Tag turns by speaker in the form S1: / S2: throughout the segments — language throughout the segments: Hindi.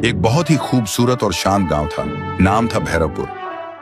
S1: एक बहुत ही खूबसूरत और शांत गांव था। नाम था भैरवपुर।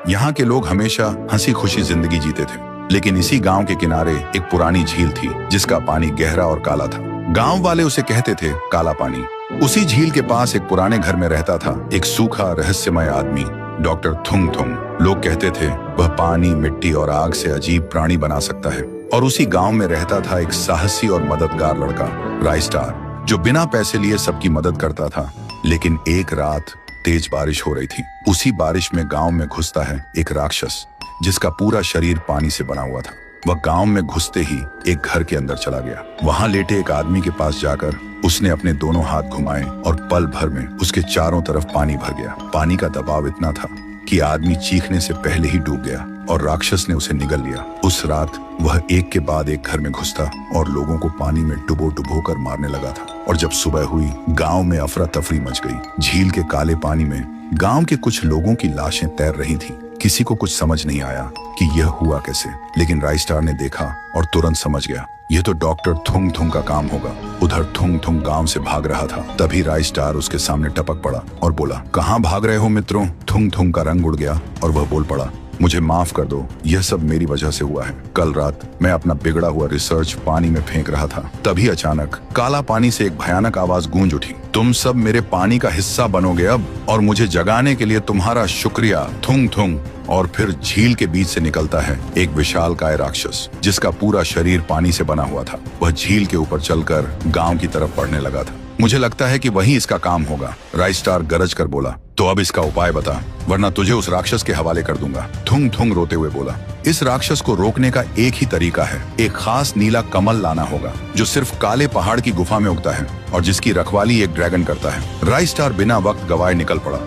S1: यहाँ के लोग हमेशा हंसी खुशी जिंदगी जीते थे। लेकिन इसी गांव के किनारे एक पुरानी झील थी जिसका पानी गहरा और काला था। गांव वाले उसे कहते थे काला पानी। उसी झील के पास एक पुराने घर में रहता था एक सूखा रहस्यमय आदमी, डॉक्टर थुंग थुंग। लोग कहते थे वह पानी, मिट्टी और आग से अजीब प्राणी बना सकता है। और उसी गांव में रहता था एक साहसी और मददगार लड़का, राइस्टार, जो बिना पैसे लिए सबकी मदद करता था। लेकिन एक रात तेज बारिश हो रही थी। उसी बारिश में गांव में घुसता है एक राक्षस जिसका पूरा शरीर पानी से बना हुआ था। वह गांव में घुसते ही एक घर के अंदर चला गया। वहां लेटे एक आदमी के पास जाकर उसने अपने दोनों हाथ घुमाए और पल भर में उसके चारों तरफ पानी भर गया। पानी का दबाव इतना था कि आदमी चीखने से पहले ही डूब गया और राक्षस ने उसे निगल लिया। उस रात वह एक के बाद एक घर में घुसता और लोगों को पानी में डुबो डुबो कर मारने लगा था। और जब सुबह हुई, गांव में अफरा तफरी मच गई। झील के काले पानी में गांव के कुछ लोगों की लाशें तैर रही थीं। किसी को कुछ समझ नहीं आया कि यह हुआ कैसे, लेकिन राइस्टार ने देखा और तुरंत समझ गया यह तो डॉक्टर थुंग थुंग का काम होगा। उधर थुंग थुंग गांव से भाग रहा था। तभी राइस्टार उसके सामने टपक पड़ा और बोला, कहाँ भाग रहे हो मित्रों? थुंग थुंग का रंग उड़ गया और वह बोल पड़ा, मुझे माफ कर दो, यह सब मेरी वजह से हुआ है। कल रात मैं अपना बिगड़ा हुआ रिसर्च पानी में फेंक रहा था। तभी अचानक काला पानी से एक भयानक आवाज गूंज उठी, तुम सब मेरे पानी का हिस्सा बनोगे अब, और मुझे जगाने के लिए तुम्हारा शुक्रिया, थुंग थुंग। और फिर झील के बीच से निकलता है एक विशालकाय राक्षस जिसका पूरा शरीर पानी से बना हुआ था। वह झील के ऊपर चलकर गांव की तरफ बढ़ने लगा था। मुझे लगता है कि वही इसका काम होगा, राइस्टार गरज कर बोला। तो अब इसका उपाय बता, वरना तुझे उस राक्षस के हवाले कर दूंगा। थुंग थुंग रोते हुए बोला, इस राक्षस को रोकने का एक ही तरीका है। एक खास नीला कमल लाना होगा जो सिर्फ काले पहाड़ की गुफा में उगता है और जिसकी रखवाली एक ड्रैगन करता है। राइस्टार बिना वक्त गवाए निकल पड़ा।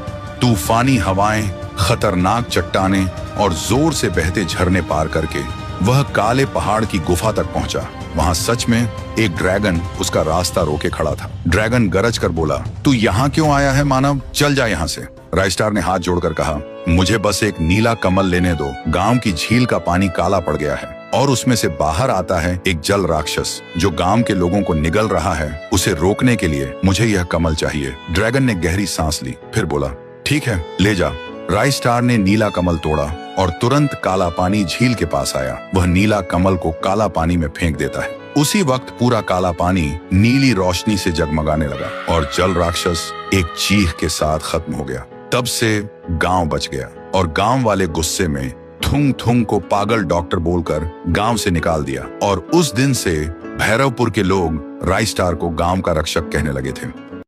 S1: तूफानी हवाएं, खतरनाक चट्टाने और जोर से बहते झरने पार करके वह काले पहाड़ की गुफा तक पहुंचा। वहां सच में एक ड्रैगन उसका रास्ता रोके खड़ा था। ड्रैगन गरज कर बोला, तू यहाँ क्यों आया है मानव? चल जा यहाँ से। राइस्टार ने हाथ जोड़कर कहा, मुझे बस एक नीला कमल लेने दो। गांव की झील का पानी काला पड़ गया है और उसमें से बाहर आता है एक जल राक्षस जो गांव के लोगों को निगल रहा है। उसे रोकने के लिए मुझे यह कमल चाहिए। ड्रैगन ने गहरी सांस ली, फिर बोला, ठीक है, ले जा। राइस्टार ने नीला कमल तोड़ा और तुरंत काला पानी झील के पास आया। वह नीला कमल को काला पानी में फेंक देता है। उसी वक्त पूरा काला पानी नीली रोशनी से जगमगाने लगा और जल राक्षस एक चीख के साथ खत्म हो गया। तब से गांव बच गया और गांव वाले गुस्से में थुंग थुंग को पागल डॉक्टर बोलकर गांव से निकाल दिया। और उस दिन से भैरवपुर के लोग राइस्टार को गांव का रक्षक कहने लगे थे।